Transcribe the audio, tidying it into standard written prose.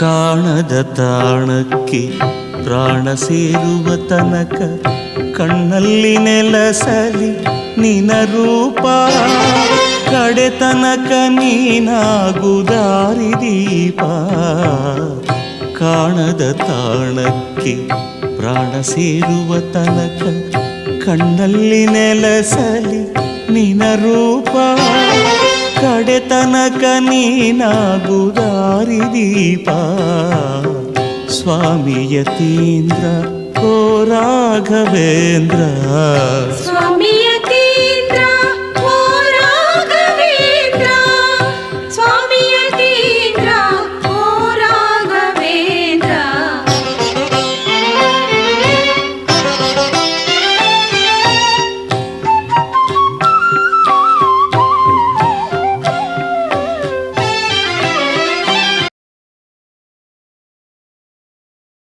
ಕಾಣದ ತಾಣಕ್ಕೆ ಪ್ರಾಣ ಸೇರುವ ತನಕ ಕಣ್ಣಲ್ಲಿ ನೆಲಸಲಿ ನಿನ ರೂಪ, ಕಡೆ ತನಕ ನೀನಾಗು ದಾರಿದೀಪ. ಕಾಣದ ತಾಣಕ್ಕೆ ಪ್ರಾಣ ಸೇರುವ ತನಕ ಕಣ್ಣಲ್ಲಿ ನೆಲಸಲಿ ನಿನ ರೂಪ, ಕಡೆ ತನಕ ನೀನಾಗು ದಾರಿದೀಪ. ಸ್ವಾಮಿ ಯತೀಂದ್ರ ಓ ರಾಘವೇಂದ್ರ, ಸ್ವಾಮಿ